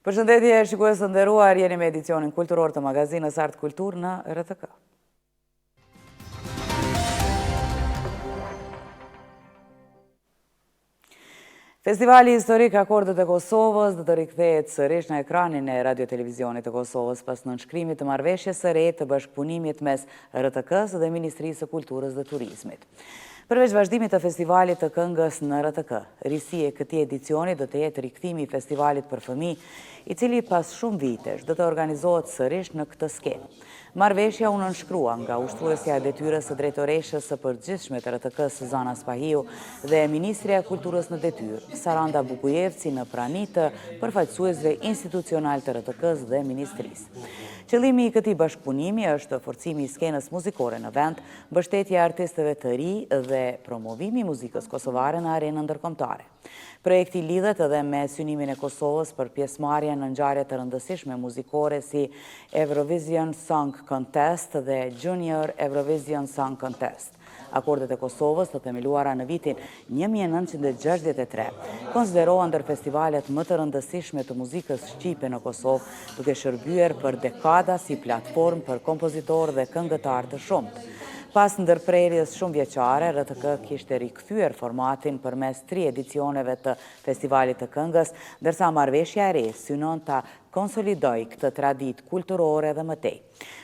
Përshëndetje, shikues të nderuar, jeni me edicionin kulturor të magazinës Art Kultur në RTK. Festivali historik Akordet e Kosovës do të rikthehet sërish në ekranin e Radio-Televizionit të Kosovës pas nënshkrimit të marrëveshjes së re të bashkëpunimit mes RTK-s dhe Ministrisë së Kulturës dhe Turizmit. Përveç vazhdimit të festivalit të këngës në RTK, risi e këtij edicioni do të jetë rikthimi i festivalit për fëmijë, i cili pas shumë vitesh do të organizohet sërish në këtë skenë. Marrëveshja u nënshkrua nga ushtruesja e detyrës së drejtoreshës së përgjithshme të RTK-s Suzana Spahiu dhe Ministrja e Kulturës në detyrë, Saranda Bukujevci, në prani të përfaqësuesve institucional të RTK-s dhe Ministrisë. Qëllimi i këtij bashkëpunimi është forcimi i skenës muzikore në vend, mbështetja e artistëve të ri dhe promovimi i muzikës kosovare në arenën ndërkombëtare. Projekti lidhet edhe me synimin e Kosovës për pjesëmarrje në ngjarje të rëndësishme muzikore si Eurovision Song Contest dhe Junior Eurovision Song Contest. Akordet e Kosovës, të themeluara në vitin 1963, konsiderohen ndër festivalet më të rëndësishme të muzikës shqipe në Kosovë, duke shërbyer për dekada si platformë për kompozitorë dhe këngëtarë të shumtë. Pas ndërprerjes shumë vjeçare, RTK kishte rikthyer formatin përmes 3 edicioneve të Festivalit të Këngës, ndërsa marrëveshja e re synon ta konsolidojë këtë traditë kulturore dhe më tej.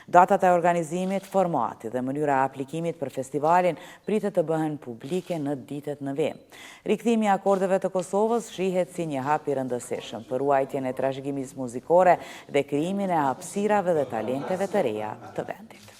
Datat e organizimit, formati dhe mënyra e aplikimit për festivalin pritet të bëhen publike në ditët në vim. Rikthimi i Akordeve të Kosovës shihet si një hap i rëndësishëm për ruajtjen e trashëgimisë muzikore dhe krijimin e hapësirave dhe talenteve të reja të vendit.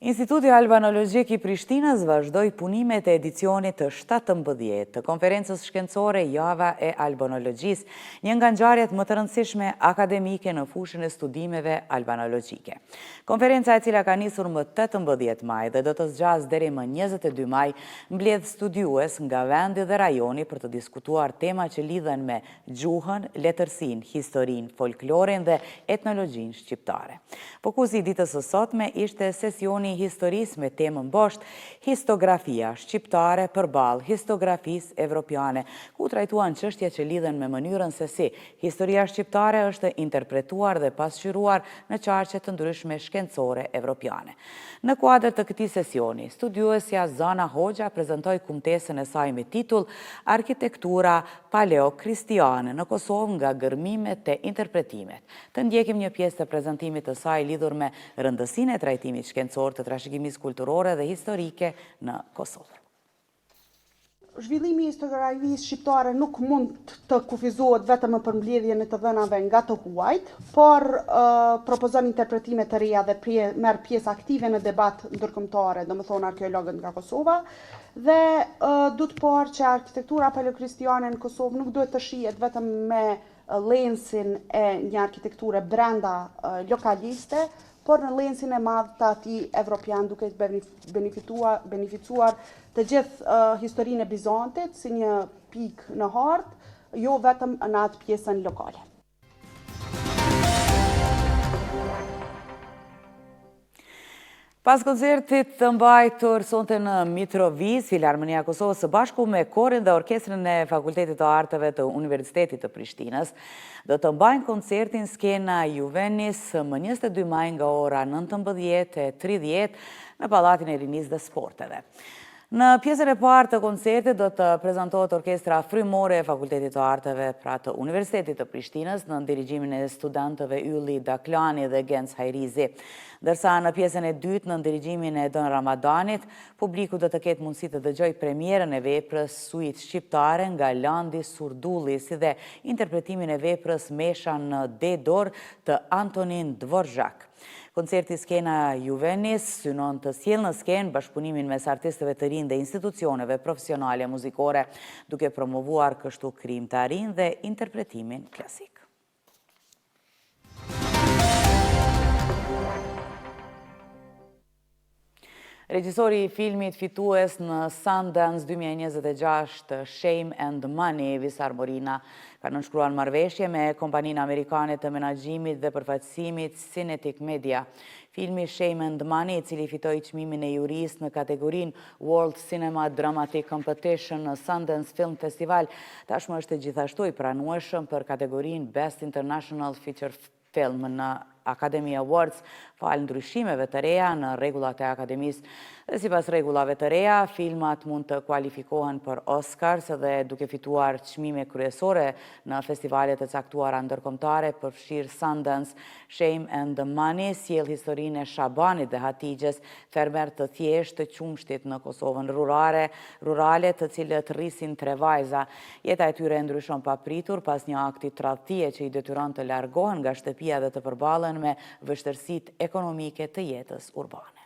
Instituti Albanologjik i Prishtinës vazhdoi punimet e edicionit të 17 të konferencës shkencore Java e Albanologjisë, një nga ngjarjet më të rëndësishme akademike në fushën e studimeve albanologjike. Konferenca, e cila ka nisur më 18 maj dhe do të zgjas deri më 22 maj, mbledh studiues nga vendi dhe rajoni për të diskutuar tema që lidhen me gjuhën, letërsinë, historinë, folklorin dhe etnologjinë shqiptare. Fokusi i ditës së sotme ishte sesioni historisë me temën boshtë Histografia shqiptare përballë histografisë evropiane, ku trajtuan çështje që lidhen me mënyrën se si historia shqiptare është interpretuar dhe pasqyruar në qarqe të ndryshme shkencore evropiane. Në kuadër të këtij sesioni, studiuesja Zana Hoxha prezantoi kumtesën e saj me titull Arkitektura paleo-kristiane në Kosovë nga gërmimet e interpretimet. Të ndjekim një pjesë të prezantimit të saj lidhur me rëndësinë e trajtimit shkencor të trashëgimisë kulturore dhe historike në Kosovë. Zhvillimi i historisë shqiptare nuk mund të kufizohet vetëm për mbledhjen e të dhënave nga të huajt, por propozon interpretime të reja dhe merr pjesë aktive në debat ndërkombëtare, domethënë arkeologët nga Kosova, dhe duhet parë që arkitektura paleokristiane në Kosovë nuk duhet të shihet vetëm me lensin e një arkitekture brenda lokaliste, por në lensin e madh të atij evropian, duke beneficuar të gjithë historinë e Bizantit si një pikë në hartë, jo vetëm në atë pjesën lokale. Pas koncertit të mbajtur sonte në Mitrovic, Filharmonia e Kosovës së bashku me korin dhe orkestrën e Fakultetit të Arteve të Universitetit të Prishtinës do të mbajnë koncertin skena Juvenis më 22 maj nga ora 19:30 në Pallatin e Rinisë dhe Sporteve. Në pjesën e parë të koncertit do të prezantohet orkestra frymore e Fakultetit të Arteve pra të Universitetit të Prishtinës në dirigjimin e studentëve Ylli Daklani dhe Genc Hajrizi. Ndërsa në pjesën e dytë në dirigjimin e Don Ramadanit, publiku do të ketë mundësi të dëgjojë premierën e veprës Suite shqiptare nga Landi Surdulli, si dhe interpretimin e veprës Mesha në D-dor të Antonin Dvoržak. Koncerti skena Juvenis synon të sjellë në skenë bashkëpunimin mes artistëve të rinj dhe institucioneve profesionale muzikore, duke promovuar kështu krijimtarinë dhe interpretimin klasik. Regjisori i filmit fitues në Sundance 2026 Shame and Money, Visar Morina, ka nënshkruar marrëveshje me kompaninë amerikane të menaxhimit dhe përfaqësimit Cinetic Media. Filmi Shame and Money, i cili fitoi çmimin e jurisë në kategorinë World Cinema Dramatic Competition në Sundance Film Festival, tashmë është gjithashtu i pranueshëm për kategorinë Best International Feature Film në Academy Awards, falë ndryshimeve të reja në rregullat e Akademisë. Dhe sipas rregullave të reja, filmat mund të kualifikohen për Oscars dhe duke fituar çmime kryesore në festivalet e caktuara ndërkombëtare, përfshirë Sundance. Shame and Money sjell historinë e Shabanit dhe Hatixhes, fermer të thjeshtë të qumshtit në Kosovën rurale, të cilët rrisin 3 vajza. Jeta e tyre ndryshon papritur pas një akti tradhtie që i detyron të largohen nga shtëpia dhe të përballen me vështirësitë ekonomike të jetës urbane.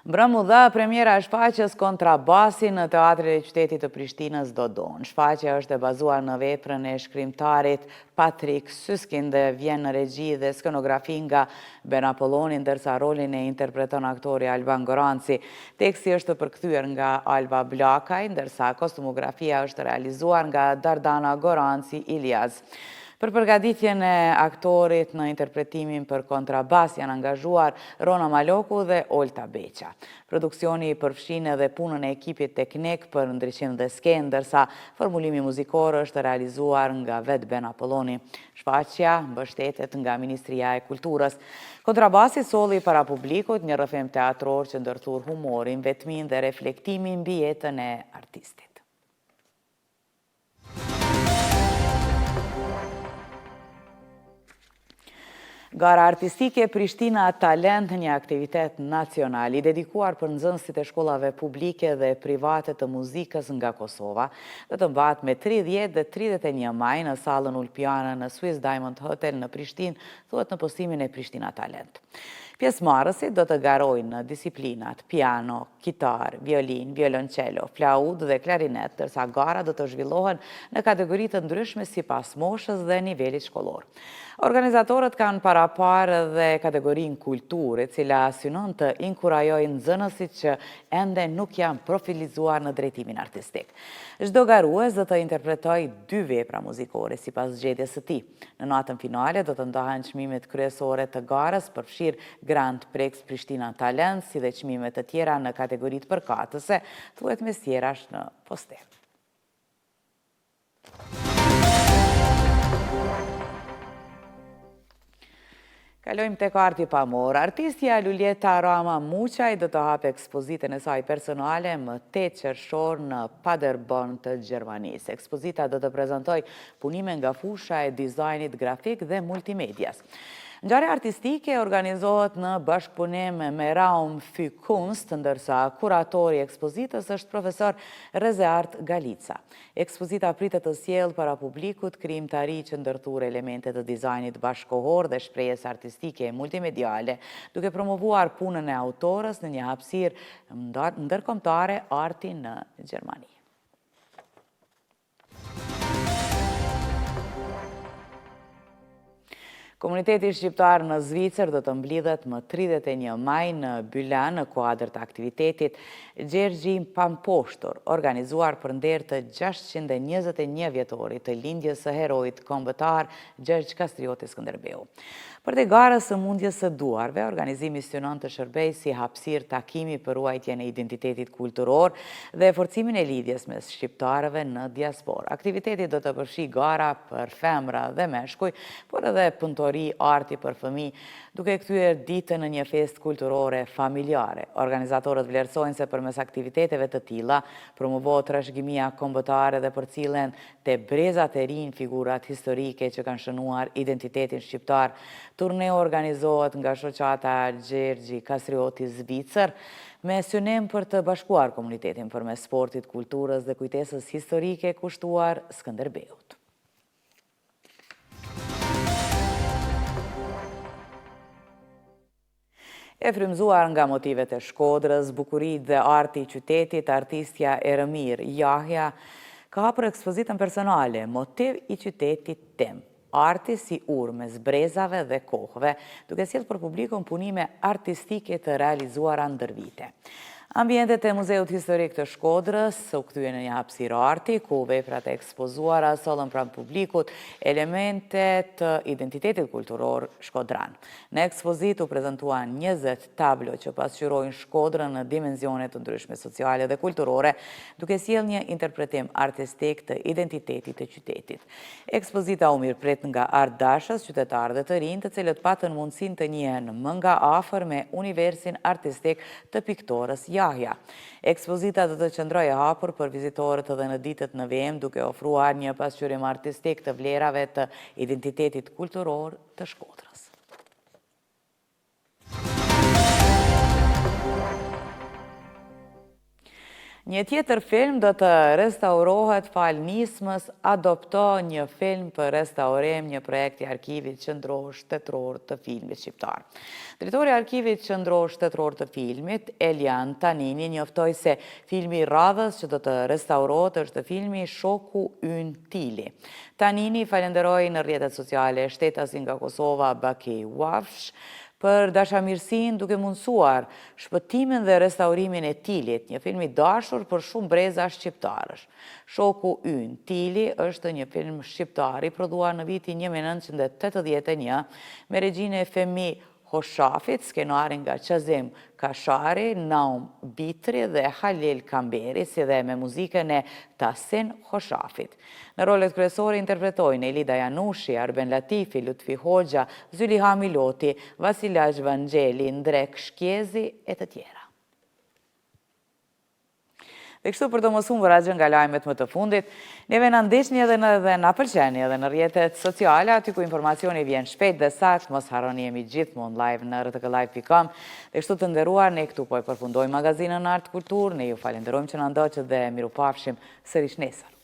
Mbrëmu dha premiera e shfaqjes Kontrabasi në Teatrin e Qytetit të Prishtinës Dodon. Shfaqja është e bazuar në veprën e shkrimtarit Patrik Syskin dhe vjen në regji dhe skenografi nga Ben Apolloni, ndërsa rolin e interpreton aktori Alban Goranci. Teksti është përkthyer nga Alba Blakaj, ndërsa kostumografia është realizuar nga Dardana Goranci Ilias. Për përgatitjen e aktorit në interpretimin për Kontrabas janë angazhuar Rona Maloku dhe Olta Beqa. Produksioni përfshin edhe punën e ekipit teknik për ndriçim dhe skenë, ndërsa formulimi muzikor është realizuar nga vetë Ben Apolloni. Shfaqja mbështetet nga Ministria e Kulturës. Kontrabasi solli para publikut një rrëfim teatror që ndërthur humorin, vetmin dhe reflektimin mbi jetën e artistit. Gara artistike Prishtina Talent, një aktivitet nacional i dedikuar për nxënësit e shkollave publike dhe private të muzikës nga Kosova, do të mbahet me 30 dhe 31 maj në sallën Ulpiane në Swiss Diamond Hotel në Prishtinë, thuhet në postimin e Prishtina Talent. Pjesëmarrësit do të garojnë në disiplinat piano, kitar, violin, violoncello, flaut dhe klarinet, ndërsa gara do të zhvillohen në kategori të ndryshme sipas moshës dhe nivelit shkollor. Organizatorët kanë paraparë dhe kategorinë kulturë, e cila synon të inkurajojnë nxënësit që ende nuk janë profilizuar në drejtimin artistik. Çdo garues do të interpretojë 2 vepra muzikore sipas zgjedhjes së tij. Në natën finale do të ndahen çmimet kryesore të garës, përfshirë Grand Prix Prishtina Talent, si dhe çmime të tjera në kategoritë përkatëse, thuhet me sjerash në postim. Kalojmë tek arti pamor. Artistja Luljeta Rama Muqaj do të hapë ekspozitën e saj personale më 8 qershor në Paderborn të Gjermanisë. Ekspozita do të prezantoj punime nga fusha e dizajnit grafik dhe multimedias. Ngjarja artistike organizohet në bashkëpunim me Raum für Kunst, ndërsa kuratori i ekspozitës është profesor Rezeart Galica. Ekspozita pritet të sjellë para publikut krijimtari që ndërthur elemente të dizajnit bashkëkohor dhe shprehjes artistike multimediale, duke promovuar punën e autorës në një hapësirë ndërkombëtare arti në Gjermani. Komuniteti shqiptar në Zvicër do të mblidhet më 31 maj në Bylan në kuadër të aktivitetit Gjergji Pamposhtur, organizuar për nder të 621 vjetorit të lindjes së heroit kombëtar Gjergj Kastrioti Skënderbeu. Për te garës së mundjes së duarve, organizimi synon të shërbejë si hapësirë takimi për ruajtjen e identitetit kulturor dhe forcimin e lidhjes mes shqiptarëve në diasporë. Aktiviteti do të përfshijë gara për femra dhe meshkuj, por edhe punëtori arti për fëmijë, duke kthyer ditën në një festë kulturore familjare. Organizatorët vlerësojnë se përmes aktiviteteve të tilla promovohet trashëgimia kombëtare dhe përcillen te brezat e rinj figurat historike që kanë shënuar identitetin shqiptar. Turneu organizohet nga shoqata Gjergji Kastrioti Zvicër me synim për të bashkuar komunitetin përmes sportit, kulturës dhe kujtesës historike kushtuar Skënderbeut. E frymzuar nga motivet e Shkodrës, bukuritë dhe arti i qytetit, artistja Eremir Jahja ka hapur ekspozitën personale Motiv i qytetit tim. arti si urme, zbrezave dhe kohëve, duke sjellë për publikun punime artistike të realizuara ndër vite. Ambientet e Muzeut Historik të Shkodrës u kthyen në një hapësirë arti, ku veprat e ekspozuara sollën pranë publikut elemente të identitetit kulturor shkodran. Në ekspozitë u prezantuan 20 tablo që pasqyrojnë Shkodrën në dimensione të ndryshme sociale dhe kulturore, duke sjellë një interpretim artistik të identitetit të qytetit. Ekspozita u mirëpret nga artdashës, qytetarë dhe të rinj, të cilët patën mundësinë të njihen më nga afër me universin artistik të piktorës Jahja. Ekspozita do të qëndrojë e hapur për vizitorët edhe në ditët në vijim, duke ofruar një pasqyrim artistik të vlerave të identitetit kulturor të Shkodrës. Një tjetër film do të restaurohet fal nismës Adopto, një film për restaurim, një projekt i Arkivit Qendror Shtetëror të Filmit Shqiptar. Drejtori i Arkivit Qendror Shtetëror të Filmit, Elian Tanini, njoftoi se filmi i radhës që do të restaurohet është filmi Shoku ynë Tili. Tanini falenderoi në rrjetet sociale shtetasin nga Kosova Bakej Wafsh për dashamirësinë duke mundësuar shpëtimin dhe restaurimin e Tilit, një film i dashur për shumë breza shqiptarësh. Shoku ynë Tili është një film shqiptar i prodhuar në vitin 1981 me regjinë e Femi Hoshafit, skenarin nga Qazim Kashari, Naum Bitri dhe Halil Kamberi, si dhe me muzikën e Tasin Hoshafit. Në rolet kryesore interpretojnë Elida Janushi, Arben Latifi, Lutfi Hoxha, Zyliha Miloti, Vasilaj Vangjeli, Ndrek Shkjezi e të tjera. Dhe kështu për të mos humbur asgjë nga lajmet më të fundit, neve na ndiqni edhe na pëlqeni edhe në rrjetet sociale, aty ku informacioni vjen shpejt dhe sakt, mos harroni jemi gjithmonë live në rtklive.com. Dhe kështu të nderuar, ne këtu po e përfundojmë magazinën Art Kultur, ne ju falenderojmë që na ndoqët dhe mirupafshim sërish nesër.